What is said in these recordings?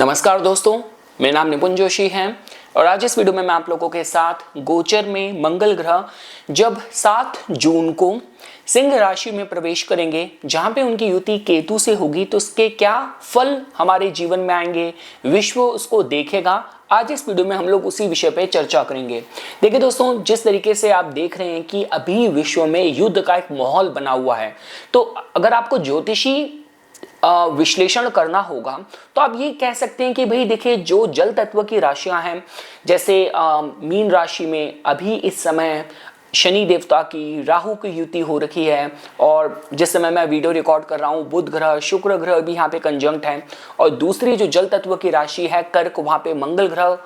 नमस्कार दोस्तों, मेरा नाम निपुण जोशी है और आज इस वीडियो में मैं आप लोगों के साथ गोचर में मंगल ग्रह जब 7 जून को सिंह राशि में प्रवेश करेंगे, जहां पे उनकी युति केतु से होगी, तो उसके क्या फल हमारे जीवन में आएंगे, विश्व उसको देखेगा। आज इस वीडियो में हम लोग उसी विषय पे चर्चा करेंगे। देखिए दोस्तों, जिस तरीके से आप देख रहे हैं कि अभी विश्व में युद्ध का एक माहौल बना हुआ है, तो अगर आपको ज्योतिषी विश्लेषण करना होगा तो आप ये कह सकते हैं कि भाई देखिए, जो जल तत्व की राशियां हैं, जैसे मीन राशि में अभी इस समय शनि देवता की राहु की युति हो रखी है, और जिस समय मैं वीडियो रिकॉर्ड कर रहा हूँ बुध ग्रह शुक्र ग्रह भी यहाँ पे कंजंक्ट है, और दूसरी जो जल तत्व की राशि है कर्क, वहाँ पे मंगल ग्रह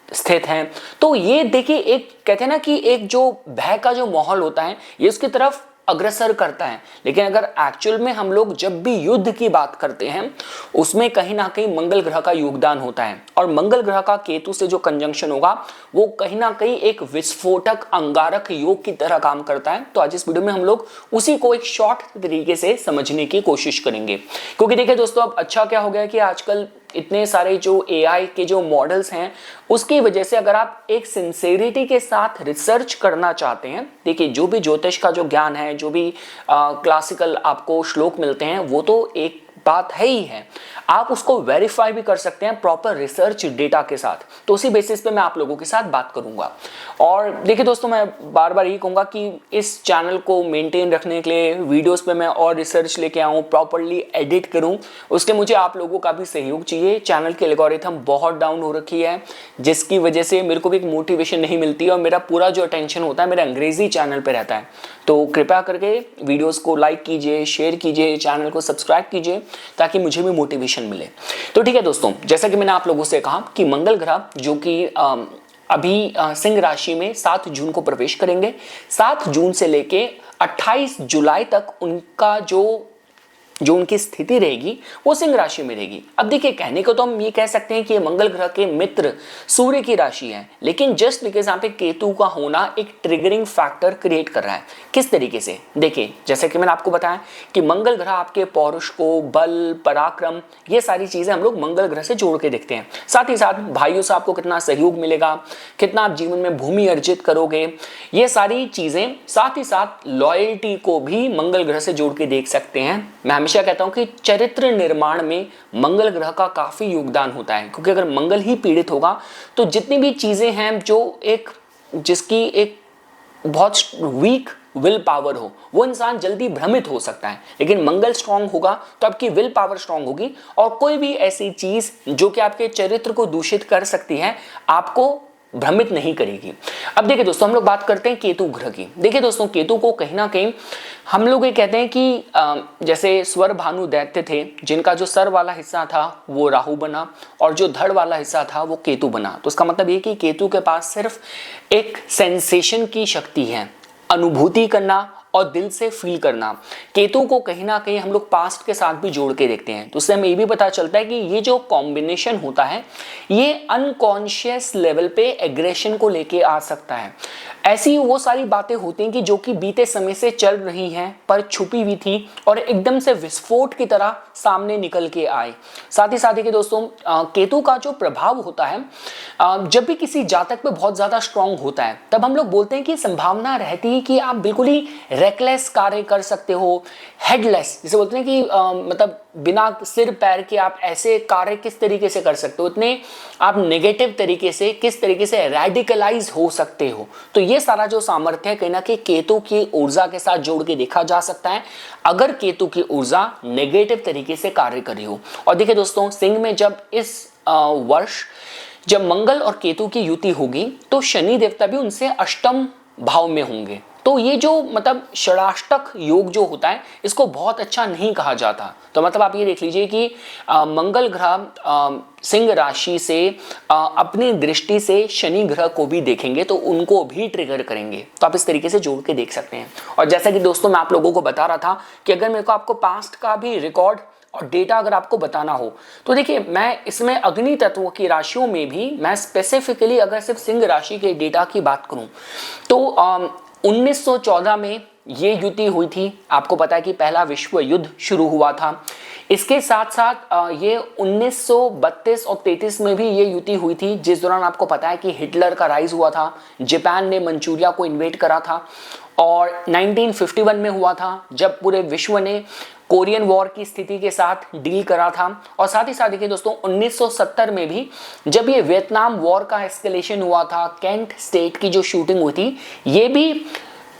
स्थित हैं। तो ये देखिए, एक कहते हैं ना कि एक जो भय का जो माहौल होता है ये उसकी तरफ अग्रसर करता है। लेकिन अगर एक्चुअल में हम लोग जब भी युद्ध की बात करते हैं उसमें कहीं ना कहीं मंगल ग्रह का योगदान होता है, और मंगल ग्रह का केतु से जो कंजंक्शन होगा वो कहीं ना कहीं एक विस्फोटक अंगारक योग की तरह काम करता है। तो आज इस वीडियो में हम लोग उसी को एक शॉर्ट तरीके से समझने की कोशिश करेंगे, क्योंकि देखिए दोस्तों, अब अच्छा क्या हो गया है कि आजकल इतने सारे जो एआई के जो मॉडल्स हैं उसकी वजह से अगर आप एक सिंसेरिटी के साथ रिसर्च करना चाहते हैं, देखिए जो भी ज्योतिष का जो ज्ञान है, जो भी क्लासिकल आपको श्लोक मिलते हैं, वो तो एक बात है ही है, आप उसको वेरीफाई भी कर सकते हैं प्रॉपर रिसर्च डेटा के साथ। तो उसी बेसिस पे मैं आप लोगों के साथ बात करूंगा। और देखिए दोस्तों, मैं बार बार यही कहूंगा कि इस चैनल को मेंटेन रखने के लिए वीडियोस पे मैं और रिसर्च लेके आऊँ, प्रॉपरली एडिट करूँ, उसके मुझे आप लोगों का भी सहयोग चाहिए। चैनल की एल्गोरिथम बहुत डाउन हो रखी है, जिसकी वजह से मेरे को भी एक मोटिवेशन नहीं मिलती, और मेरा पूरा जो अटेंशन होता है मेरा अंग्रेजी चैनल पर रहता है। तो कृपया करके वीडियोज़ को लाइक कीजिए, शेयर कीजिए, चैनल को सब्सक्राइब कीजिए, ताकि मुझे भी मोटिवेशन मिले। तो ठीक है दोस्तों, जैसा कि मैंने आप लोगों से कहा कि मंगल ग्रह जो कि अभी सिंह राशि में 7 जून को प्रवेश करेंगे, 7 जून से लेके 28 जुलाई तक उनका जो उनकी स्थिति रहेगी वो सिंह राशि में रहेगी। अब देखिए, कहने को तो हम ये कह सकते हैं कि ये मंगल ग्रह के मित्र सूर्य की राशि है, लेकिन जस्ट बिकॉज यहाँ पे केतु का होना एक ट्रिगरिंग फैक्टर क्रिएट कर रहा है। किस तरीके से, देखिए जैसे कि मैंने आपको बताया कि मंगल ग्रह आपके पौरुष को, बल, पराक्रम, ये सारी चीजें हम लोग मंगल ग्रह से जोड़ के देखते हैं। साथ ही साथ भाइयों से आपको कितना सहयोग मिलेगा, कितना आप जीवन में भूमि अर्जित करोगे, ये सारी चीजें, साथ ही साथ लॉयल्टी को भी मंगल ग्रह से जोड़ के देख सकते हैं। मैं हमेशा कहता हूं कि चरित्र निर्माण में मंगल ग्रह का काफी योगदान होता है, क्योंकि अगर मंगल ही पीड़ित होगा तो जितनी भी चीजें हैं जो जिसकी एक बहुत वीक विल पावर हो, वो इंसान जल्दी भ्रमित हो सकता है। लेकिन मंगल स्ट्रांग होगा तो आपकी विल पावर स्ट्रांग होगी, और कोई भी ऐसी चीज जो कि आपके चरित्र को दूषित कर सकती है आपको भ्रमित नहीं करेगी। अब देखिए दोस्तों, हम लोग बात करते हैं केतु ग्रह की। देखिए दोस्तों, केतु को कहीं ना कहीं हम लोग ये कहते हैं कि जैसे स्वर भानु दैत्य थे, जिनका जो सर वाला हिस्सा था वो राहु बना और जो धड़ वाला हिस्सा था वो केतु बना। तो इसका मतलब ये कि केतु के पास सिर्फ एक सेंसेशन की शक्ति है, अनुभूति करना और दिल से फील करना। केतु को कहीं ना कहीं हम लोग पास्ट के साथ भी जोड़ के देखते हैं, तो उससे हमें ये भी पता चलता है कि ये जो कॉम्बिनेशन होता है ये अनकॉन्शियस लेवल पे एग्रेशन को लेके आ सकता है। ऐसी वो सारी बातें होती हैं कि जो कि बीते समय से चल रही हैं पर छुपी हुई थी और एकदम से विस्फोट की तरह सामने निकल के आए। साथ ही साथ कि दोस्तों, केतु का जो प्रभाव होता है जब भी किसी जातक पे बहुत ज्यादा स्ट्रांग होता है, तब हम लोग बोलते हैं कि संभावना रहती है कि आप बिल्कुल ही रेकलेस कार्य कर सकते हो, हेडलेस जिसे बोलते हैं कि मतलब बिना सिर पैर के आप ऐसे कार्य किस तरीके से कर सकते हो, इतने आप नेगेटिव तरीके से किस तरीके से रेडिकलाइज हो सकते हो। तो ये सारा जो सामर्थ्य है कहीं ना कहीं केतु की ऊर्जा के साथ जोड़ के देखा जा सकता है, अगर केतु की ऊर्जा नेगेटिव तरीके से कार्य कर रही हो। और देखिए दोस्तों, सिंह में जब इस वर्ष जब मंगल और केतु की युति होगी तो शनि देवता भी उनसे अष्टम भाव में होंगे। तो ये जो मतलब षडाष्टक योग जो होता है इसको बहुत अच्छा नहीं कहा जाता। तो मतलब आप ये देख लीजिए कि मंगल ग्रह सिंह राशि से अपनी दृष्टि से शनि ग्रह को भी देखेंगे तो उनको भी ट्रिगर करेंगे। तो आप इस तरीके से जोड़ के देख सकते हैं। और जैसा कि दोस्तों मैं आप लोगों को बता रहा था कि अगर मेरे को आपको पास्ट का भी रिकॉर्ड और डेटा अगर आपको बताना हो तो देखिए, मैं इसमें अग्नि तत्वों की राशियों में भी मैं स्पेसिफिकली अगर सिर्फ सिंह राशि के डेटा की बात करूं तो 1914 में ये युति हुई थी। आपको पता है कि पहला विश्व युद्ध शुरू हुआ था। इसके साथ साथ ये 1932 और 33 में भी ये युति हुई थी, जिस दौरान आपको पता है कि हिटलर का राइज हुआ था, जापान ने मंचूरिया को इन्वेड करा था। और 1951 में हुआ था जब पूरे विश्व ने कोरियन वॉर की स्थिति के साथ डील करा था। और साथ ही साथ देखिए दोस्तों 1970 में भी जब ये वियतनाम वॉर का एस्केलेशन हुआ था, कैंट स्टेट की जो शूटिंग हुई थी, ये भी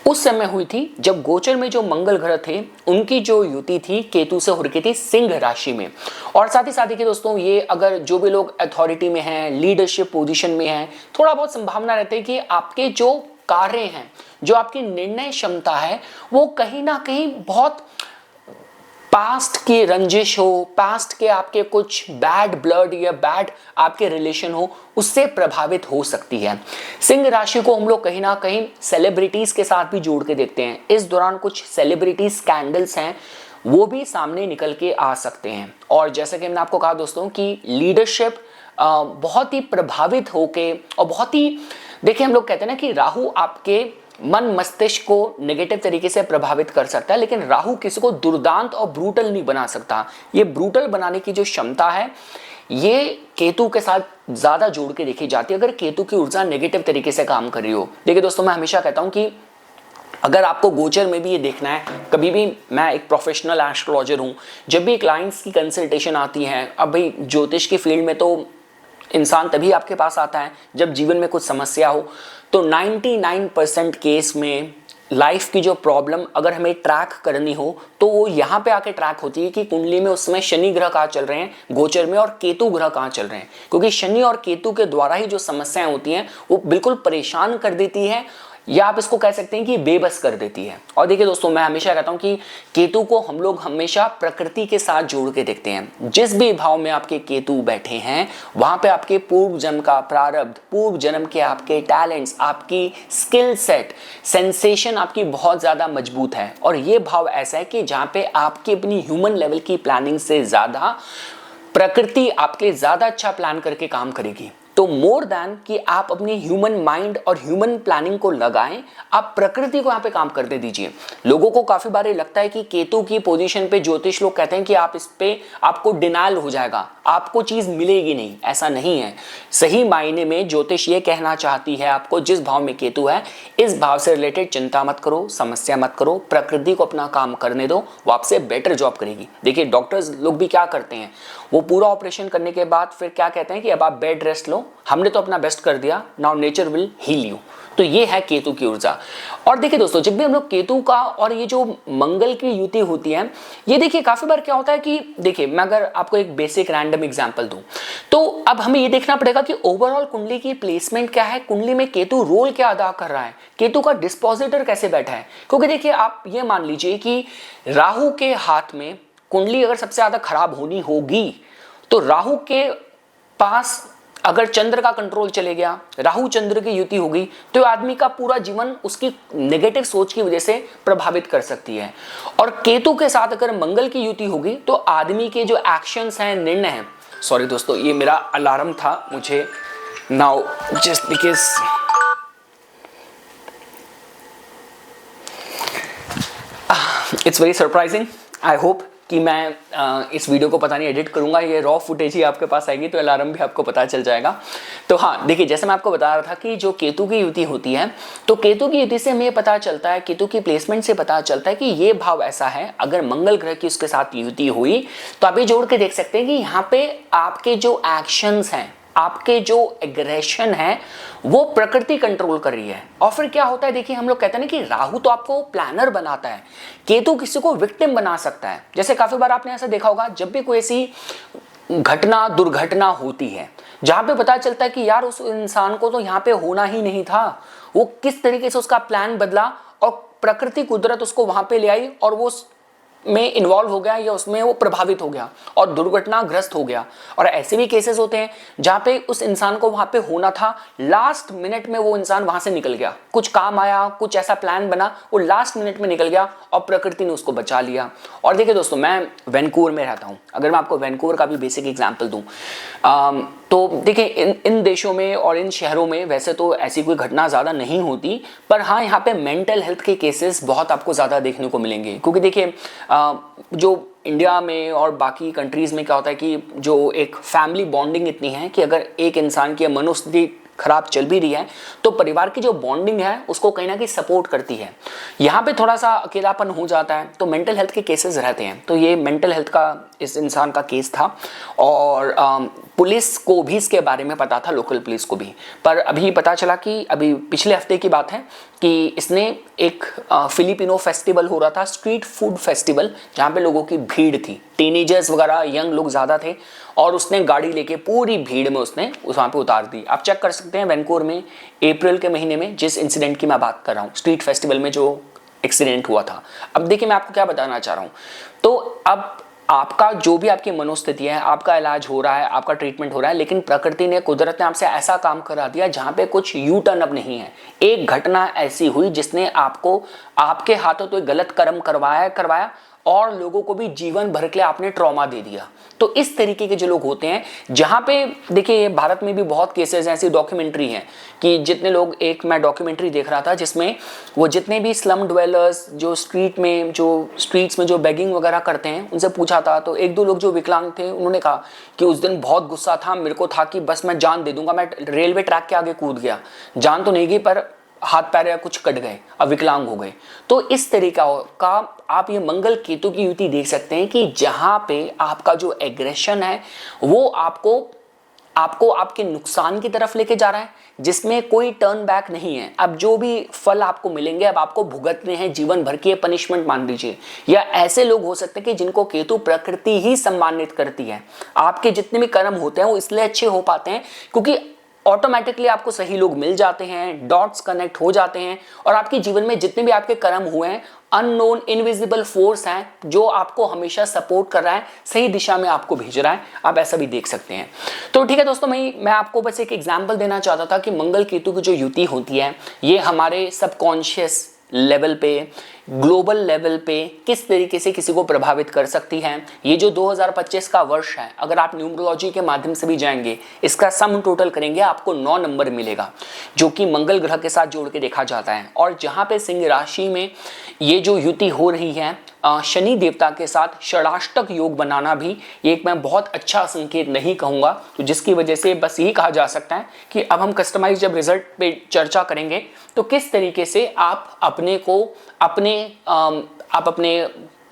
उस समय हुई थी जब गोचर में जो मंगल ग्रह थे उनकी जो युति थी केतु से हो रखी थी सिंह राशि में। और साथ ही साथ देखिए दोस्तों, ये अगर जो भी लोग अथॉरिटी में हैं, लीडरशिप पोजीशन में हैं, थोड़ा बहुत संभावना रहती है कि आपके जो कार्य हैं, जो आपकी निर्णय क्षमता है, वो कहीं ना कहीं बहुत पास्ट की रंजिश हो, पास्ट के आपके कुछ बैड ब्लड या बैड आपके रिलेशन हो, उससे प्रभावित हो सकती है। सिंह राशि को हम लोग कहीं ना कहीं सेलिब्रिटीज के साथ भी जोड़ के देखते हैं। इस दौरान कुछ सेलिब्रिटी स्कैंडल्स हैं, वो भी सामने निकल के आ सकते हैं। और जैसा कि मैंने आपको कहा दोस्तों कि लीडरशिप बहुत ही प्रभावित होके, और बहुत ही देखिए हम लोग कहते हैं ना कि राहु आपके मन मस्तिष्क को नेगेटिव तरीके से प्रभावित कर सकता है, लेकिन राहु किसी को दुर्दांत और ब्रूटल नहीं बना सकता। ये ब्रूटल बनाने की जो क्षमता है ये केतु के साथ ज्यादा जोड़ के देखी जाती है, अगर केतु की ऊर्जा नेगेटिव तरीके से काम कर रही हो। देखिए दोस्तों, मैं हमेशा कहता हूं कि अगर आपको गोचर में भी ये देखना है, कभी भी, मैं एक प्रोफेशनल एस्ट्रोलॉजर हूं, जब भी क्लाइंट्स की कंसल्टेशन आती है, अब भाई ज्योतिष की फील्ड में तो इंसान तभी आपके पास आता है जब जीवन में कुछ समस्या हो, तो 99% केस में लाइफ की जो प्रॉब्लम अगर हमें ट्रैक करनी हो तो वो यहाँ पे आके ट्रैक होती है कि कुंडली में उस समय शनि ग्रह कहाँ चल रहे हैं गोचर में, और केतु ग्रह कहाँ चल रहे हैं। क्योंकि शनि और केतु के द्वारा ही जो समस्याएं होती हैं वो बिल्कुल परेशान कर देती है, या आप इसको कह सकते हैं कि बेबस कर देती है। और देखिए दोस्तों, मैं हमेशा कहता हूं कि केतु को हम लोग हमेशा प्रकृति के साथ जोड़ के देखते हैं। जिस भी भाव में आपके केतु बैठे हैं वहां पे आपके पूर्व जन्म का प्रारब्ध, पूर्व जन्म के आपके टैलेंट्स, आपकी स्किल सेट, सेंसेशन आपकी बहुत ज्यादा मजबूत है। और ये भाव ऐसा है कि जहां पे आपकी अपनी ह्यूमन लेवल की प्लानिंग से ज्यादा प्रकृति आपके ज्यादा अच्छा प्लान करके काम करेगी। तो मोर देन कि आप अपनी ह्यूमन माइंड और ह्यूमन प्लानिंग को लगाएं, आप प्रकृति को यहाँ पे काम करते दीजिए। लोगों को काफी बार लगता है कि केतु की पोजीशन पे ज्योतिष लोग कहते हैं कि आप इस पे आपको डिनायल हो जाएगा, आपको चीज मिलेगी नहीं। ऐसा नहीं है। सही मायने में ज्योतिष ये कहना चाहती है आपको, जिस भाव में केतु है इस भाव से रिलेटेड चिंता मत करो, समस्या मत करो, प्रकृति को अपना काम करने दो, वो आपसे बेटर जॉब करेगी। देखिए डॉक्टर्स लोग भी क्या करते हैं, वो पूरा ऑपरेशन करने के बाद फिर क्या कहते हैं कि अब आप बेड रेस्ट लो, हमने तो अपना बेस्ट कर दिया, now nature will heal you. तो ये है केतु की ऊर्जा। और देखिए दोस्तों, जब भी हम लोग केतु का और ये जो मंगल की युति होती है, ये देखिए काफी बार क्या होता है कि देखिए मैं अगर आपको एक बेसिक रैंडम एग्जांपल दूं, तो अब हमें ये देखना पड़ेगा कि ओवरऑल कुंडली की प्लेसमेंट क्या है, कुंडली में केतु रोल क्या अदा कर रहा है, केतु का डिस्पोजिटर कैसे बैठा है। क्योंकि देखिए आप ये मान लीजिए कि राहु के हाथ में कुंडली अगर सबसे ज्यादा खराब होनी होगी तो राहु के पास अगर चंद्र का कंट्रोल चले गया, राहु चंद्र की युति होगी, तो आदमी का पूरा जीवन उसकी नेगेटिव सोच की वजह से प्रभावित कर सकती है। और केतु के साथ अगर मंगल की युति होगी तो आदमी के जो एक्शंस हैं, निर्णय हैं, सॉरी दोस्तों ये मेरा अलार्म था, मुझे now just because it's very surprising. I hope कि मैं इस वीडियो को पता नहीं एडिट करूंगा, ये रॉ फुटेज ही आपके पास आएगी तो अलार्म भी आपको पता चल जाएगा। तो हाँ देखिए, जैसे मैं आपको बता रहा था कि जो केतु की युति होती है, तो केतु की युति से हमें पता चलता है, केतु की प्लेसमेंट से पता चलता है कि ये भाव ऐसा है, अगर मंगल ग्रह की उसके साथ युति हुई तो आप ये जोड़ के देख सकते हैं कि यहाँ पे आपके जो एक्शंस हैं, आपके जो एग्रेशन है वो प्रकृति कंट्रोल कर रही है। और फिर क्या होता है, देखिए हम लोग कहते हैं ना कि राहु तो आपको प्लानर बनाता है, केतु किसी को विक्टिम बना सकता है। जैसे काफी बार आपने ऐसा देखा होगा, जब भी कोई ऐसी घटना दुर्घटना होती है जहां पे पता चलता है कि यार उस इंसान को तो यहाँ पे होना ही नहीं था, वो किस तरीके से उसका प्लान बदला और प्रकृति कुदरत उसको वहां पे ले आई और वो में इन्वॉल्व हो गया या उसमें वो प्रभावित हो गया और दुर्घटनाग्रस्त हो गया। और ऐसे भी केसेस होते हैं जहां पे उस इंसान को वहां पे होना था, लास्ट मिनट में वो इंसान वहां से निकल गया, कुछ काम आया, कुछ ऐसा प्लान बना, वो लास्ट मिनट में निकल गया और प्रकृति ने उसको बचा लिया। और देखिए दोस्तों, मैं वैंकूवर में रहता हूं, अगर मैं आपको वैंकूवर का भी बेसिक एग्जाम्पल दूं तो तो देखिए इन देशों में और इन शहरों में वैसे तो ऐसी कोई घटना ज़्यादा नहीं होती, पर हाँ यहाँ पे मेंटल हेल्थ के केसेस बहुत आपको ज़्यादा देखने को मिलेंगे। क्योंकि देखिए जो इंडिया में और बाकी कंट्रीज़ में क्या होता है कि जो एक फैमिली बॉन्डिंग इतनी है कि अगर एक इंसान की मनोस्थिति खराब चल भी रही है तो परिवार की जो बॉन्डिंग है उसको कहीं ना कहीं सपोर्ट करती है। यहाँ पे थोड़ा सा अकेलापन हो जाता है तो मेंटल हेल्थ के केसेस रहते हैं। तो ये मेंटल हेल्थ का इस इंसान का केस था और पुलिस को भी इसके बारे में पता था, लोकल पुलिस को भी। पर अभी पता चला कि अभी पिछले हफ्ते की बात है कि इसने एक फिलिपिनो फेस्टिवल हो रहा था, स्ट्रीट फूड फेस्टिवल, जहाँ पे लोगों की भीड़ थी, टीनेजर्स वगैरह यंग लोग ज़्यादा थे, और उसने गाड़ी लेके पूरी भीड़ में उसने वहाँ पे उतार दी। आप चेक कर सकते हैं वैंकूवर में अप्रैल के महीने में जिस इंसिडेंट की मैं बात कर रहा हूँ, स्ट्रीट फेस्टिवल में जो एक्सीडेंट हुआ था। अब देखिए मैं आपको क्या बताना चाह रहा हूँ। तो अब आपका जो भी आपकी मनोस्थिति है, आपका इलाज हो रहा है, आपका ट्रीटमेंट हो रहा है, लेकिन प्रकृति ने, कुदरत ने आपसे ऐसा काम करा दिया जहाँ पे कुछ यू टर्न अब नहीं है। एक घटना ऐसी हुई जिसने आपको आपके हाथों तो एक गलत कर्म करवाया और लोगों को भी जीवन भर के लिए आपने ट्रॉमा दे दिया। तो इस तरीके के जो लोग होते हैं, जहाँ पे देखिए भारत में भी बहुत केसेस ऐसी डॉक्यूमेंट्री हैं कि जितने लोग, एक मैं डॉक्यूमेंट्री देख रहा था जिसमें वो जितने भी स्लम ड्वेलर्स जो स्ट्रीट्स में जो बेगिंग वगैरह करते हैं उनसे पूछा था, तो एक दो लोग जो विकलांग थे उन्होंने कहा कि उस दिन बहुत गुस्सा था, मेरे को था कि बस मैं जान दे दूंगा, मैं रेलवे ट्रैक के आगे कूद गया, जान तो नहीं गई पर हाथ पैर या कुछ कट गए, अब विकलांग हो गए। तो इस तरीका का आप ये मंगल केतु की युति देख सकते हैं कि जहां पे आपका जो एग्रेशन है वो आपको आपके नुकसान की तरफ लेके जा रहा है, जिसमें कोई टर्न बैक नहीं है। अब जो भी फल आपको मिलेंगे अब आपको भुगतने हैं जीवन भर की, पनिशमेंट मान लीजिए। या ऐसे लोग हो सकते हैं कि जिनको केतु प्रकृति ही सम्मानित करती है। आपके जितने भी कर्म होते हैं वो इसलिए अच्छे हो पाते हैं क्योंकि ऑटोमेटिकली आपको सही लोग मिल जाते हैं, डॉट्स कनेक्ट हो जाते हैं, और आपके जीवन में जितने भी आपके कर्म हुए हैं, अननोन इनविजिबल फोर्स हैं जो आपको हमेशा सपोर्ट कर रहा है, सही दिशा में आपको भेज रहा है। आप ऐसा भी देख सकते हैं। तो ठीक है दोस्तों, मैं आपको बस एक एग्जांपल देना चाहता था कि मंगल केतु की जो युति होती है ये हमारे सबकॉन्शियस लेवल पे, ग्लोबल लेवल पे किस तरीके से किसी को प्रभावित कर सकती है। ये जो 2025 का वर्ष है, अगर आप न्यूमरोलॉजी के माध्यम से भी जाएंगे, इसका सम टोटल करेंगे, आपको 9 नंबर मिलेगा जो कि मंगल ग्रह के साथ जोड़ के देखा जाता है। और जहाँ पे सिंह राशि में ये जो युति हो रही है शनि देवता के साथ षडाष्टक योग बनाना भी एक मैं बहुत अच्छा संकेत नहीं कहूँगा। तो जिसकी वजह से बस यही कहा जा सकता है कि अब हम कस्टमाइज जब रिजल्ट पे चर्चा करेंगे तो किस तरीके से आप अपने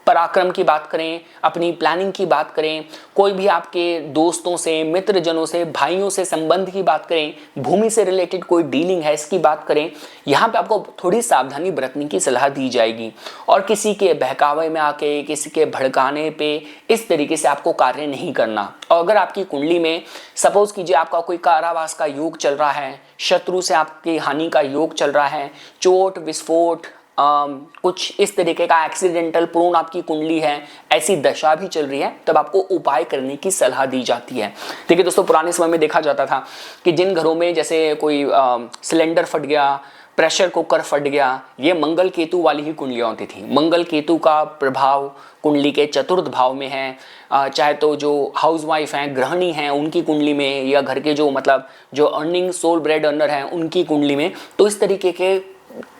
पराक्रम की बात करें, अपनी प्लानिंग की बात करें, कोई भी आपके दोस्तों से, मित्रजनों से, भाइयों से संबंध की बात करें, भूमि से रिलेटेड कोई डीलिंग है इसकी बात करें, यहाँ पे आपको थोड़ी सावधानी बरतने की सलाह दी जाएगी। और किसी के बहकावे में आके, किसी के भड़काने पे इस तरीके से आपको कार्य नहीं करना। और अगर आपकी कुंडली में सपोज कीजिए आपका कोई कारावास का योग चल रहा है, शत्रु से आपकी हानि का योग चल रहा है, चोट विस्फोट कुछ इस तरीके का एक्सीडेंटल प्रोन आपकी कुंडली है, ऐसी दशा भी चल रही है, तब आपको उपाय करने की सलाह दी जाती है। देखिए दोस्तों, पुराने समय में देखा जाता था कि जिन घरों में जैसे कोई सिलेंडर फट गया, प्रेशर कुकर फट गया, ये मंगल केतु वाली ही कुंडलियाँ होती थी। मंगल केतु का प्रभाव कुंडली के चतुर्थ भाव में है, चाहे तो जो हाउसवाइफ हैं, गृहिणी हैं, उनकी कुंडली में, या घर के जो अर्निंग सोल ब्रेड अर्नर हैं उनकी कुंडली में, तो इस तरीके के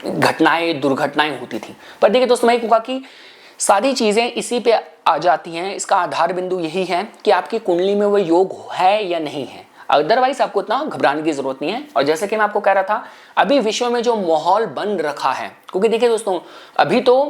घटनाएं, दुर्घटनाएं होती थी। पर देखिए दोस्तों, मैं कहूँगा कि सारी चीज़ें इसी पे आ जाती हैं। इसका आधार बिंदु यही है कि आपकी कुंडली में वो योग है या नहीं है। अदरवाइज आपको इतना घबराने की जरूरत नहीं है। और जैसे कि मैं आपको कह रहा था, अभी विश्व में जो माहौल बन रखा है, क्योंकि देखिए दोस्तों, अभी तो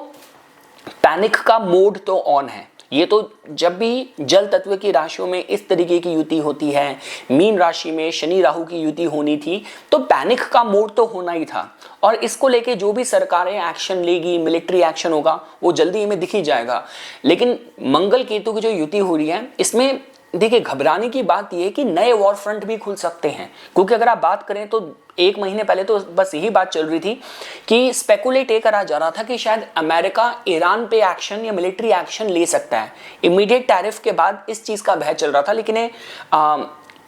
पैनिक का मोड तो ऑन है। ये तो जब भी जल तत्व की राशियों में इस तरीके की युति होती है, मीन राशि में शनि राहु की युति होनी थी, तो पैनिक का मोड तो होना ही था। और इसको लेके जो भी सरकारें एक्शन लेगी, मिलिट्री एक्शन होगा, वो जल्दी हमें दिख ही जाएगा। लेकिन मंगल केतु की जो युति हो रही है, इसमें देखिए घबराने की बात यह है कि नए वॉर फ्रंट भी खुल सकते हैं। क्योंकि अगर आप बात करें तो 1 महीने पहले तो बस यही बात चल रही थी कि स्पेकुलेट ये करा जा रहा था कि शायद अमेरिका ईरान पे एक्शन या मिलिट्री एक्शन ले सकता है। इमीडिएट टैरिफ के बाद इस चीज़ का भय चल रहा था, लेकिन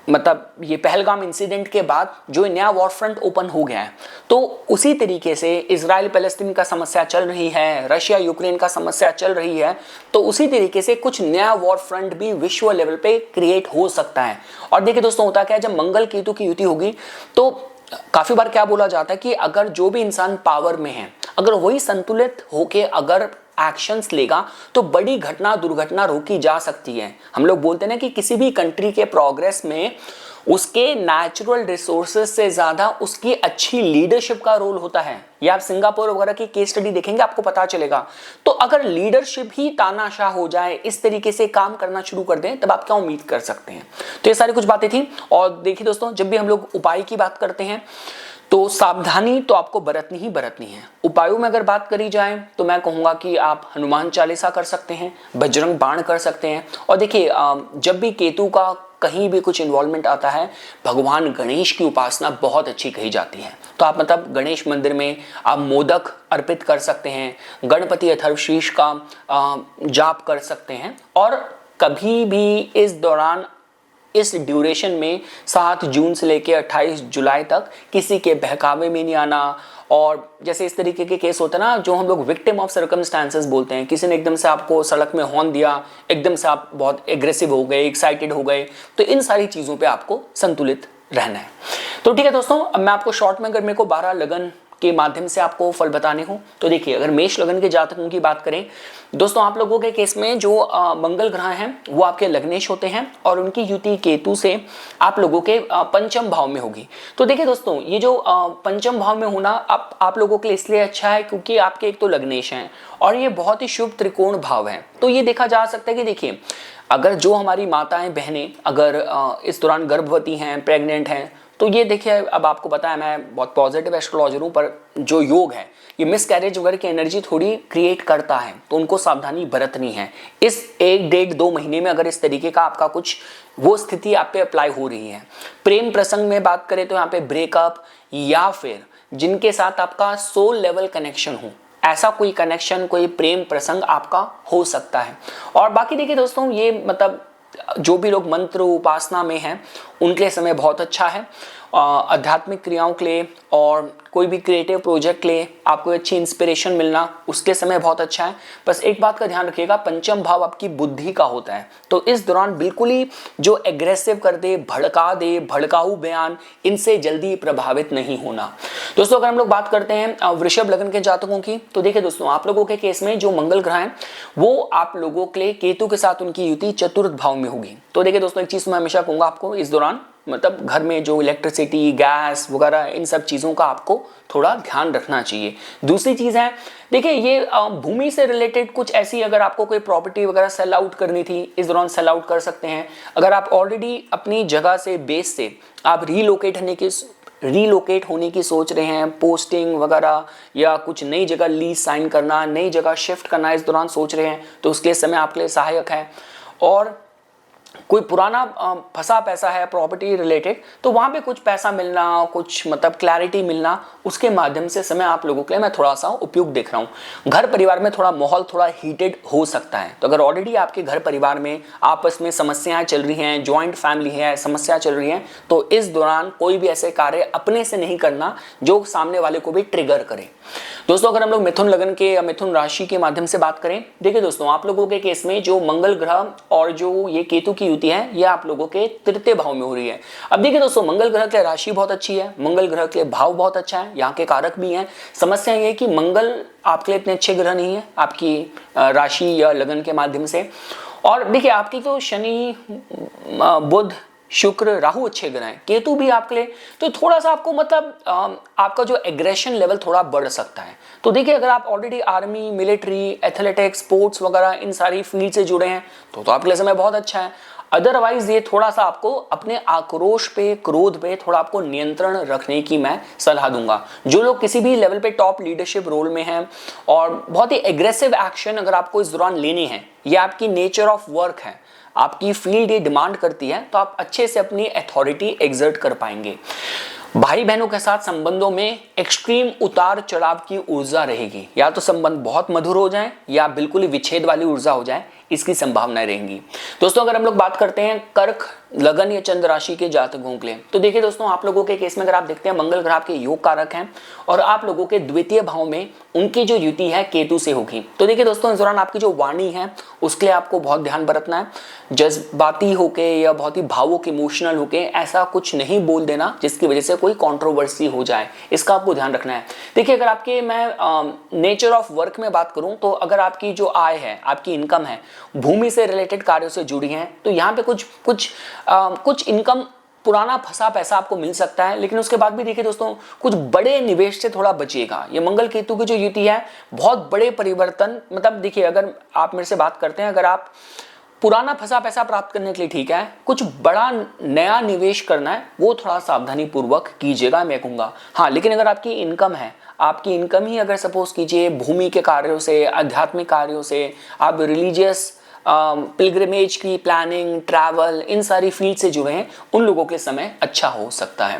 मतलब ये पहलगाम इंसिडेंट के बाद जो नया वॉर फ्रंट ओपन हो गया है, तो उसी तरीके से इजराइल पैलेस्टीन का समस्या चल रही है, रशिया यूक्रेन का समस्या चल रही है, तो उसी तरीके से कुछ नया वॉर फ्रंट भी विश्व लेवल पे क्रिएट हो सकता है। और देखिए दोस्तों, होता क्या है, जब मंगल केतु की युति होगी तो काफी बार क्या बोला जाता है कि अगर जो भी इंसान पावर में है, अगर वही संतुलित होके अगर एक्शंस लेगा तो बड़ी घटना दुर्घटना रोकी जा सकती है। हम लोग बोलते हैं ना कि किसी भी कंट्री के प्रोग्रेस में उसके नेचुरल रिसोर्सेज से ज्यादा उसकी अच्छी लीडरशिप का रोल होता है। या आप सिंगापुर वगैरह की केस स्टडी देखेंगे, आपको पता चलेगा। तो अगर लीडरशिप ही तानाशाह हो जाए, इस तरीके से काम करना शुरू कर दें, तब आप क्या उम्मीद कर सकते हैं। तो ये सारी कुछ बातें थी। और देखिए दोस्तों, जब भी हम लोग उपाय की बात करते हैं तो सावधानी तो आपको बरतनी ही बरतनी है। उपायों में अगर बात करी जाए तो मैं कहूँगा कि आप हनुमान चालीसा कर सकते हैं, बजरंग बाण कर सकते हैं। और देखिए, जब भी केतु का कहीं भी कुछ इन्वॉल्वमेंट आता है, भगवान गणेश की उपासना बहुत अच्छी कही जाती है। तो आप मतलब गणेश मंदिर में आप मोदक अर्पित कर सकते हैं, गणपति अथर्वशीर्ष का जाप कर सकते हैं। और कभी भी इस दौरान, इस ड्यूरेशन में 7 जून से लेकर 28 जुलाई तक किसी के बहकावे में नहीं आना। और जैसे इस तरीके के केस होते हैं ना, जो हम लोग विक्टिम ऑफ सर्कमस्टांसेस बोलते हैं, किसी ने एकदम से आपको सड़क में हॉर्न दिया, एकदम से आप बहुत एग्रेसिव हो गए, एक्साइटेड हो गए, तो इन सारी चीज़ों पे आपको संतुलित रहना है। तो ठीक है दोस्तों, अब मैं आपको शॉर्ट में, अगर मेरे को 12 लगन के माध्यम से आपको फल बताने हो तो देखिए, अगर मेष लगन के जातकों की बात करें दोस्तों, आप लोगों के केस में जो मंगल ग्रह हैं वो आपके लग्नेश होते हैं और उनकी युति केतु से आप लोगों के पंचम भाव में होगी। तो देखिए दोस्तों, ये जो पंचम भाव में होना आप लोगों के लिए इसलिए अच्छा है क्योंकि आपके एक तो लग्नेश हैं और ये बहुत ही शुभ त्रिकोण भाव है। तो ये देखा जा सकता है कि देखिए, अगर जो हमारी माताएं बहनें अगर इस दौरान गर्भवती हैं, प्रेग्नेंट हैं, तो ये देखिए, अब आपको पता है मैं बहुत पॉजिटिव एस्ट्रोलॉजर हूँ, पर जो योग है ये मिसकैरेज वगैरह की एनर्जी थोड़ी क्रिएट करता है, तो उनको सावधानी बरतनी है। इस 1 डेढ़ 2 महीने में अगर इस तरीके का आपका कुछ वो स्थिति आप पे अप्लाई हो रही है। प्रेम प्रसंग में बात करें तो यहाँ पे ब्रेकअप, या फिर जिनके साथ आपका सोल लेवल कनेक्शन हो, ऐसा कोई कनेक्शन, कोई प्रेम प्रसंग आपका हो सकता है। और बाकी देखिए दोस्तों, ये मतलब जो भी लोग मंत्र उपासना में हैं उनके लिए समय बहुत अच्छा है। आध्यात्मिक क्रियाओं के लिए और कोई भी क्रिएटिव प्रोजेक्ट के लिए आपको अच्छी इंस्पिरेशन मिलना, उसके समय बहुत अच्छा है। बस एक बात का ध्यान रखिएगा, पंचम भाव आपकी बुद्धि का होता है, तो इस दौरान बिल्कुल ही जो एग्रेसिव कर दे, भड़का दे, भड़काऊ बयान, इनसे जल्दी प्रभावित नहीं होना। दोस्तों, अगर हम लोग बात करते हैं वृषभ लगन के जातकों की, तो देखिए दोस्तों, आप लोगों के केस में जो मंगल ग्रह हैं वो आप लोगों के लिए केतु के साथ उनकी युति चतुर्थ भाव में होगी। तो देखिए दोस्तों, एक चीज मैं हमेशा कहूंगा आपको, इस दौरान मतलब घर में जो इलेक्ट्रिसिटी, गैस वगैरह, इन सब चीज़ों का आपको थोड़ा ध्यान रखना चाहिए। दूसरी चीज़ है, देखिए ये भूमि से रिलेटेड कुछ ऐसी, अगर आपको कोई प्रॉपर्टी वगैरह सेल आउट करनी थी, इस दौरान सेल आउट कर सकते हैं। अगर आप ऑलरेडी अपनी जगह से, बेस से आप रीलोकेट होने की सोच रहे हैं, पोस्टिंग वगैरह या कुछ नई जगह लीज साइन करना, नई जगह शिफ्ट करना इस दौरान सोच रहे हैं, तो उसके समय आपके लिए सहायक है। और कोई पुराना फंसा पैसा है प्रॉपर्टी रिलेटेड, तो वहां पे कुछ पैसा मिलना, कुछ मतलब क्लैरिटी मिलना, उसके माध्यम से समय आप लोगों के लिए मैं थोड़ा सा उपयुक्त देख रहा हूँ। घर परिवार में थोड़ा माहौल थोड़ा हीटेड हो सकता है, तो अगर ऑलरेडी आपके घर परिवार में आपस में समस्याएं चल रही हैं, जॉइंट फैमिली है, समस्या चल रही है, तो इस दौरान कोई भी ऐसे कार्य अपने से नहीं करना जो सामने वाले को भी ट्रिगर करे। दोस्तों, अगर हम लोग मिथुन लगन के या मिथुन राशि के माध्यम से बात करें, देखिए दोस्तों, आप लोगों के केस में जो मंगल ग्रह और जो ये केतु की युति है, ये आप लोगों के तृतीय भाव में हो रही है। अब देखिए दोस्तों, मंगल ग्रह के राशि बहुत अच्छी है, मंगल ग्रह के भाव बहुत अच्छा है, यहाँ के कारक भी हैं। समस्या ये है कि मंगल आपके लिए इतने अच्छे ग्रह नहीं है आपकी राशि या लगन के माध्यम से। और देखिए, आपकी तो शनि, बुध, शुक्र, राहु अच्छे ग्रह हैं, केतु भी आपके लिए, तो थोड़ा सा आपको मतलब आपका जो एग्रेशन लेवल थोड़ा बढ़ सकता है। तो देखिए, अगर आप already army, military, athletics, sports वगैरह इन सारी फील्ड से जुड़े हैं तो आपके लिए समय बहुत अच्छा है। अदरवाइज ये थोड़ा सा आपको अपने आक्रोश पे, क्रोध पे थोड़ा आपको नियंत्रण रखने की मैं सलाह दूंगा। जो लोग किसी भी लेवल पे टॉप लीडरशिप रोल में हैं और बहुत ही एग्रेसिव एक्शन अगर आपको इस दौरान लेने हैं, ये आपकी नेचर ऑफ वर्क है, आपकी फील्ड ये डिमांड करती है, तो आप अच्छे से अपनी अथॉरिटी एग्जर्ट कर पाएंगे। भाई बहनों के साथ संबंधों में एक्सट्रीम उतार चढ़ाव की ऊर्जा रहेगी, या तो संबंध बहुत मधुर हो जाए या बिल्कुल ही विच्छेद वाली ऊर्जा हो जाए, इसकी संभावनाएं रहेंगी। दोस्तों अगर हम लोग बात करते हैं कर्क लगन या चंद्र राशि के जातकों के लिए, तो देखिए दोस्तों आप लोगों के केस में अगर आप देखते हैं मंगल ग्रह आपके योग कारक हैं और आप लोगों के द्वितीय भाव में उनकी जो युति है केतु से होगी। तो देखिए दोस्तों इस दौरान आपकी जो वाणी है उसके लिए आपको बहुत ध्यान बरतना है। जज्बाती होके या बहुत ही भावुक इमोशनल होके ऐसा कुछ नहीं बोल देना जिसकी वजह से कोई कंट्रोवर्सी हो जाए, इसका आपको ध्यान रखना है। देखिए अगर आपके मैं नेचर ऑफ वर्क में बात करूं तो अगर आपकी जो आय है, आपकी इनकम है भूमि से रिलेटेड कार्यों से जुड़ी है, तो यहाँ पे कुछ इनकम पुराना फंसा पैसा आपको मिल सकता है। लेकिन उसके बाद भी देखिए दोस्तों कुछ बड़े निवेश से थोड़ा बचिएगा। ये मंगल केतु की जो युति है बहुत बड़े परिवर्तन, मतलब देखिए अगर आप मेरे से बात करते हैं, अगर आप पुराना फंसा पैसा प्राप्त करने के लिए ठीक है, कुछ बड़ा नया निवेश करना है वो थोड़ा सावधानी पूर्वक कीजिएगा मैं कहूँगा। हाँ लेकिन अगर आपकी इनकम है, आपकी इनकम ही अगर सपोज कीजिए भूमि के कार्यों से, आध्यात्मिक कार्यों से, आप रिलीजियस पिलग्रिमेज की प्लानिंग, ट्रैवल, इन सारी फील्ड से जुड़े हैं, उन लोगों के समय अच्छा हो सकता है।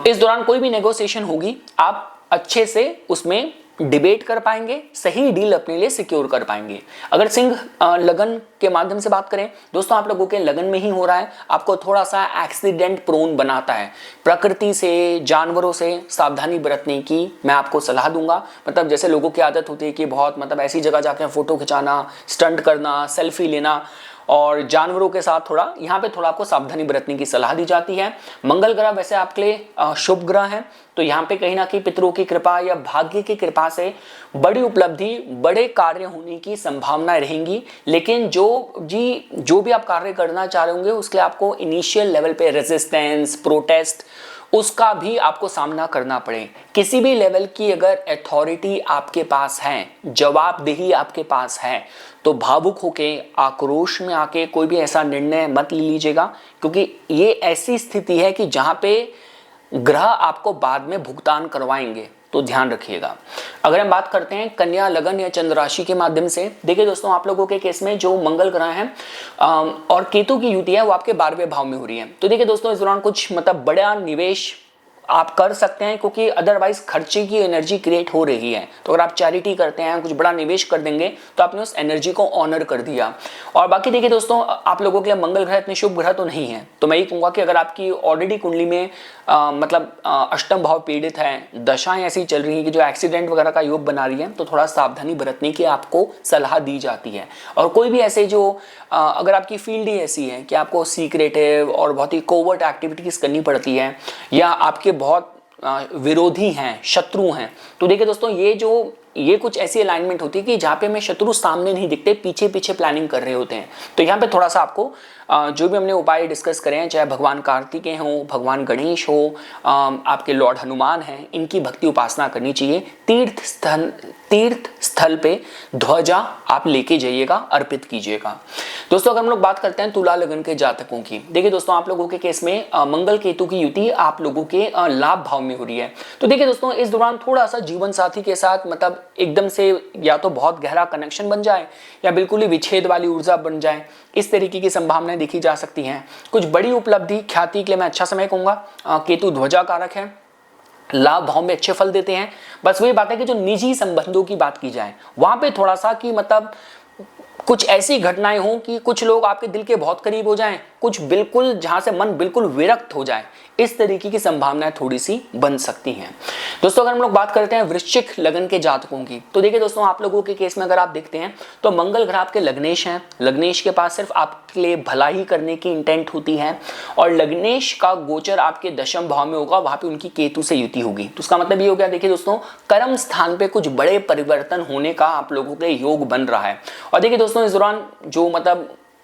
इस दौरान कोई भी नेगोशिएशन होगी आप अच्छे से उसमें डिबेट कर पाएंगे, सही डील अपने लिए सिक्योर कर पाएंगे। अगर सिंह लगन के माध्यम से बात करें दोस्तों, आप लोगों के लगन में ही हो रहा है, आपको थोड़ा सा एक्सीडेंट प्रोन बनाता है। प्रकृति से, जानवरों से सावधानी बरतने की मैं आपको सलाह दूंगा। मतलब जैसे लोगों की आदत होती है कि बहुत मतलब ऐसी जगह जाके फोटो खिंचाना, स्टंट करना, सेल्फी लेना, और जानवरों के साथ थोड़ा यहाँ पे थोड़ा आपको सावधानी बरतने की सलाह दी जाती है। मंगल ग्रह वैसे आपके लिए शुभ ग्रह है, तो यहाँ पे कहीं ना कहीं पितरों की कृपा या भाग्य की कृपा से बड़ी उपलब्धि, बड़े कार्य होने की संभावनाएं रहेंगी। लेकिन जो भी आप कार्य करना चाह रहे होंगे उसके लिए आपको इनिशियल लेवल पे रेजिस्टेंस, प्रोटेस्ट, उसका भी आपको सामना करना पड़े। किसी भी लेवल की अगर अथॉरिटी आपके पास है, जवाबदेही आपके पास है, तो भावुक होके, आक्रोश में आके कोई भी ऐसा निर्णय मत ले लीजिएगा, क्योंकि ये ऐसी स्थिति है कि जहां पे ग्रह आपको बाद में भुगतान करवाएंगे, तो ध्यान रखिएगा। अगर हम बात करते हैं कन्या लगन या चंद्र राशि के माध्यम से, देखिए दोस्तों आप लोगों के केस में जो मंगल ग्रह हैं और केतु की युति है वो आपके 12वें भाव में हो रही है। तो देखिए दोस्तों इस दौरान कुछ मतलब बड़ा निवेश आप कर सकते हैं, क्योंकि अदरवाइज खर्चे की एनर्जी क्रिएट हो रही है। तो अगर आप चैरिटी करते हैं, कुछ बड़ा निवेश कर देंगे, तो आपने उस एनर्जी को ऑनर कर दिया। और बाकी देखिए दोस्तों आप लोगों के लिए मंगल ग्रह इतने शुभ ग्रह तो नहीं है, तो मैं ये कहूँगा कि अगर आपकी ऑलरेडी कुंडली में अष्टम भाव पीड़ित है, दशाएं ऐसी चल रही है कि जो एक्सीडेंट वगैरह का योग बना रही है, तो थोड़ा सावधानी बरतने की आपको सलाह दी जाती है। और कोई भी ऐसे जो अगर आपकी फील्ड ही ऐसी है कि आपको सीक्रेटिव और बहुत ही कोवर्ट एक्टिविटीज करनी पड़ती है, या आपके बहुत विरोधी हैं, शत्रु हैं, तो देखिए दोस्तों ये कुछ ऐसी अलाइनमेंट होती है कि जहाँ पे हमें शत्रु सामने नहीं दिखते, पीछे पीछे प्लानिंग कर रहे होते हैं। तो यहाँ पे थोड़ा सा आपको जो भी हमने उपाय डिस्कस करें, चाहे भगवान कार्तिकेय हो, भगवान गणेश हो, आपके लॉर्ड हनुमान हैं, इनकी भक्ति उपासना करनी चाहिए। तीर्थ स्थल पे ध्वजा आप लेके जाइएगा, अर्पित कीजिएगा। दोस्तों अगर हम लोग बात करते हैं तुला लगन के जातकों की, देखिए दोस्तों आप लोगों के केस में मंगल केतु की युति आप लोगों के लाभ भाव में हो रही है। तो देखिए दोस्तों इस दौरान थोड़ा सा जीवन साथी के साथ मतलब एकदम से या तो बहुत गहरा कनेक्शन बन जाए या बिल्कुल ही विच्छेद वाली ऊर्जा बन जाए, इस तरीके की संभावनाएं देखी जा सकती हैं। कुछ बड़ी उपलब्धि, ख्याति के लिए मैं अच्छा समय कहूंगा। केतु ध्वजा कारक है, लाभ भाव में अच्छे फल देते हैं। बस वही बात है कि जो निजी संबंधों की बात की जाए वहां पे थोड़ा सा कि मतलब कुछ ऐसी घटनाएं हो कि कुछ लोग आपके दिल के बहुत करीब हो जाएं, कुछ बिल्कुल जहां से मन बिल्कुल विरक्त हो जाए, इस तरीके की संभावनाएं थोड़ी सी बन सकती हैं। दोस्तों अगर हम लोग बात करते हैं वृश्चिक लगन के जातकों की, तो देखिए दोस्तों आप लोगों के केस में अगर आप देखते हैं तो मंगल ग्रह आपके लग्नेश हैं। लग्नेश के पास सिर्फ आपके लिए भला ही करने की इंटेंट होती है, और लग्नेश का गोचर आपके दशम भाव में होगा, वहां पे उनकी केतु से युति होगी। तो उसका मतलब ये हो गया, देखिए दोस्तों कर्म स्थान पे कुछ बड़े परिवर्तन होने का आप लोगों के योग बन रहा है। और देखिए दोस्तों इस दौरान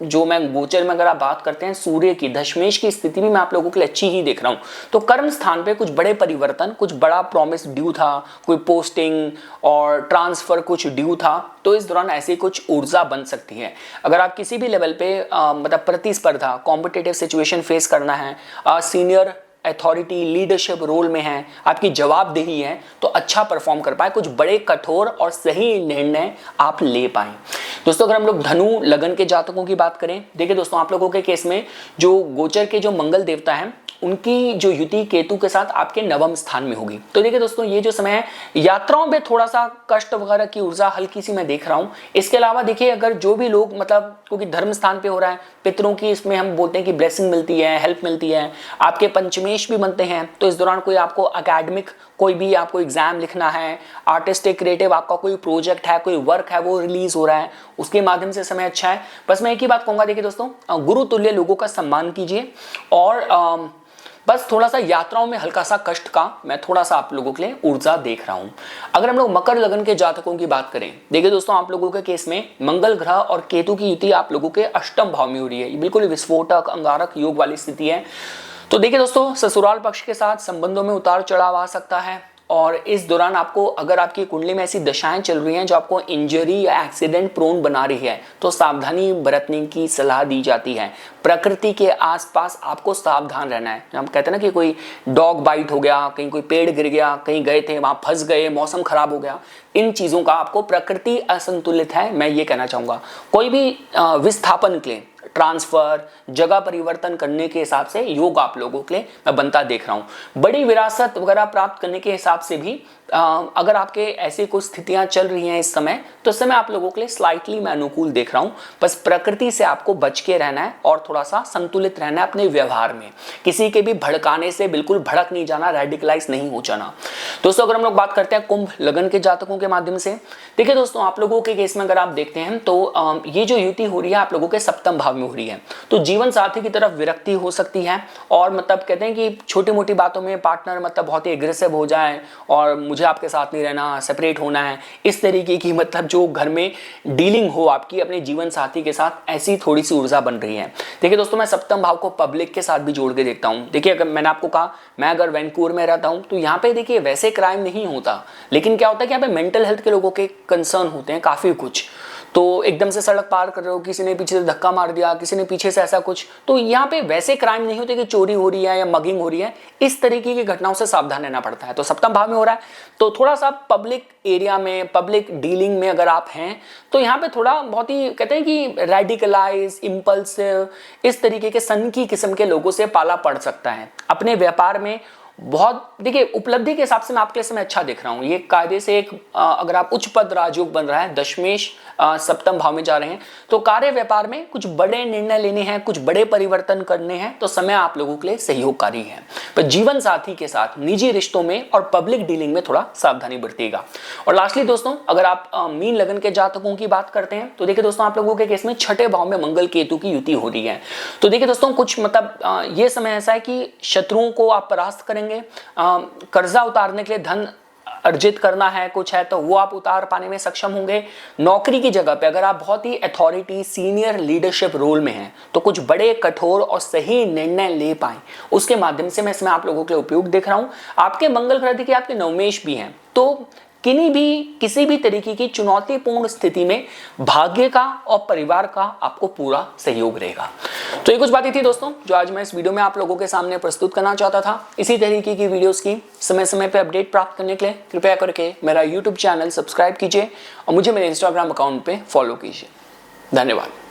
जो मैं गोचर में अगर आप बात करते हैं सूर्य की दशमेश की स्थिति भी मैं आप लोगों के लिए अच्छी ही देख रहा हूं। तो कर्म स्थान पे कुछ बड़े परिवर्तन, कुछ बड़ा प्रॉमिस ड्यू था, कोई पोस्टिंग और ट्रांसफर कुछ ड्यू था, तो इस दौरान ऐसी कुछ ऊर्जा बन सकती है। अगर आप किसी भी लेवल पे मतलब प्रतिस्पर्धा, कॉम्पिटिटिव सिचुएशन फेस करना है, सीनियर अथॉरिटी लीडरशिप रोल में है, आपकी जवाबदेही है, तो अच्छा परफॉर्म कर पाए, कुछ बड़े कठोर और सही निर्णय आप ले पाए। दोस्तों अगर हम लोग धनु लगन के जातकों की बात करें, देखिए दोस्तों आप लोगों के केस में जो गोचर के जो मंगल देवता हैं उनकी जो युति केतु के साथ आपके नवम स्थान में होगी। तो देखिए दोस्तों, ये जो समय है यात्राओं में थोड़ा सा कष्ट वगैरह की ऊर्जा हल्की सी मैं देख रहा हूँ। इसके अलावा देखिए, अगर जो भी लोग मतलब क्योंकि धर्म स्थान पे हो रहा है, पितरों की इसमें हम बोलते हैं कि ब्लेसिंग मिलती है, हेल्प मिलती है, आपके पंचमेश भी बनते हैं। तो इस दौरान कोई आपको अकेडमिक कोई भी आपको एग्जाम लिखना है, आर्टिस्टिक क्रिएटिव आपका कोई प्रोजेक्ट है, कोई वर्क है, वो रिलीज हो रहा है, उसके माध्यम से समय अच्छा है। बस मैं एक ही बात कहूंगा, देखिए दोस्तों, गुरु तुल्य लोगों का सम्मान कीजिए और बस थोड़ा सा यात्राओं में हल्का सा कष्ट का मैं थोड़ा सा आप लोगों के लिए ऊर्जा देख रहा हूं। अगर हम लोग मकर लगन के जातकों की बात करें, देखिए दोस्तों, आप लोगों के केस में मंगल ग्रह और केतु की युति आप लोगों के अष्टम भाव में हो रही है। ये बिल्कुल विस्फोटक अंगारक योग वाली स्थिति है। तो देखिए दोस्तों, ससुराल पक्ष के साथ संबंधों में उतार चढ़ाव आ सकता है और इस दौरान आपको, अगर आपकी कुंडली में ऐसी दशाएं चल रही हैं जो आपको इंजरी या एक्सीडेंट प्रोन बना रही है, तो सावधानी बरतने की सलाह दी जाती है। प्रकृति के आसपास आपको सावधान रहना है। हम कहते हैं ना कि कोई डॉग बाइट हो गया, कहीं कोई पेड़ गिर गया, कहीं गए थे वहां फंस गए, मौसम खराब हो गया, इन चीजों का आपको, प्रकृति असंतुलित है, मैं ये कहना चाहूंगा। कोई भी विस्थापन के लिए, ट्रांसफर, जगह परिवर्तन करने के हिसाब से योग आप लोगों के लिए मैं बनता देख रहा हूं। बड़ी विरासत वगैरह प्राप्त करने के हिसाब से भी अगर आपके ऐसी कुछ स्थितियां चल रही हैं इस समय, तो इस समय आप लोगों के लिए स्लाइटली मैं अनुकूल देख रहा हूं। बस प्रकृति से आपको बच के रहना है और थोड़ा सा संतुलित रहना है अपने व्यवहार में। किसी के भी भड़काने से बिल्कुल भड़क नहीं जाना, रेडिकलाइज नहीं हो जाना। दोस्तों, अगर हम लोग बात करते हैं कुंभ लगन के जातकों के माध्यम से, देखिए दोस्तों, आप लोगों के केस में अगर आप देखते हैं तो ये जो युति हो रही है आप लोगों के सप्तम भाव में हो रही है। तो जीवन साथी की तरफ विरक्ति हो सकती है और मतलब कहते हैं कि छोटी मोटी बातों में पार्टनर मतलब बहुत ही एग्रेसिव हो जाए और मुझे आपके साथ नहीं रहना, सेपरेट होना है, इस तरीके की मतलब जो घर में डीलिंग हो आपकी अपने जीवन साथी के साथ, ऐसी थोड़ी सी ऊर्जा बन रही है। देखिए दोस्तों, मैं सप्तम भाव को पब्लिक के साथ भी जोड़ के देखता हूं। देखिए, अगर मैंने आपको कहा, मैं अगर वैंकूवर में रहता हूं तो यहाँ पे देखिए वैसे क्राइम नहीं होता, लेकिन क्या होता है कि यहाँ पे मेंटल हेल्थ के लोगों के कंसर्न होते हैं काफी कुछ। तो एकदम से सड़क पार कर रहे हो, किसी ने पीछे से धक्का मार दिया, किसी ने पीछे से ऐसा कुछ, तो यहाँ पे वैसे क्राइम नहीं होते कि चोरी हो रही है या मगिंग हो रही है, इस तरीके की घटनाओं से सावधान रहना पड़ता है। तो सप्तम भाव में हो रहा है, तो थोड़ा सा पब्लिक एरिया में, पब्लिक डीलिंग में अगर आप हैं, तो यहाँ पे थोड़ा बहुत ही कहते हैं कि रेडिकलाइज, इम्पल्सिव, इस तरीके के सनकी किस्म के लोगों से पाला पड़ सकता है। अपने व्यापार में बहुत, देखिए, उपलब्धि के हिसाब से मैं आपके समय अच्छा देख रहा हूं। ये कार्य से एक अगर आप उच्च पद राजयोग बन रहा है, दशमेश सप्तम भाव में जा रहे हैं, तो कार्य व्यापार में कुछ बड़े निर्णय लेने हैं, कुछ बड़े परिवर्तन करने हैं, तो समय आप लोगों के लिए सहयोगकारी है। पर जीवन साथी के साथ निजी रिश्तों में और पब्लिक डीलिंग में थोड़ा सावधानी बरतिएगा। और लास्टली दोस्तों, अगर आप मीन लगन के जातकों की बात करते हैं, तो देखिए दोस्तों, आप लोगों के केस में छठे भाव में मंगल केतु की युति हो रही है। तो देखिए दोस्तों, कुछ मतलब ये समय ऐसा है कि शत्रुओं को आप परास्त करेंगे, कर्जा उतारने के लिए धन अर्जित करना है कुछ है, तो वो आप उतार पाने में सक्षम होंगे। नौकरी की जगह पे अगर आप बहुत ही अथॉरिटी, सीनियर लीडरशिप रोल में हैं, तो कुछ बड़े, कठोर और सही निर्णय ले पाएं, उसके माध्यम से मैं इसमें आप लोगों के लिए उपयोग देख रहा हूं। आपके मंगल ग्रह देखिए आपके नवमेश भी हैं, तो किसी भी तरीके की चुनौतीपूर्ण स्थिति में भाग्य का और परिवार का आपको पूरा सहयोग रहेगा। तो ये कुछ बातें थी दोस्तों जो आज मैं इस वीडियो में आप लोगों के सामने प्रस्तुत करना चाहता था। इसी तरीके की वीडियोस की समय समय पे अपडेट प्राप्त करने के लिए कृपया करके मेरा यूट्यूब चैनल सब्सक्राइब कीजिए और मुझे मेरे इंस्टाग्राम अकाउंट पे फॉलो कीजिए। धन्यवाद।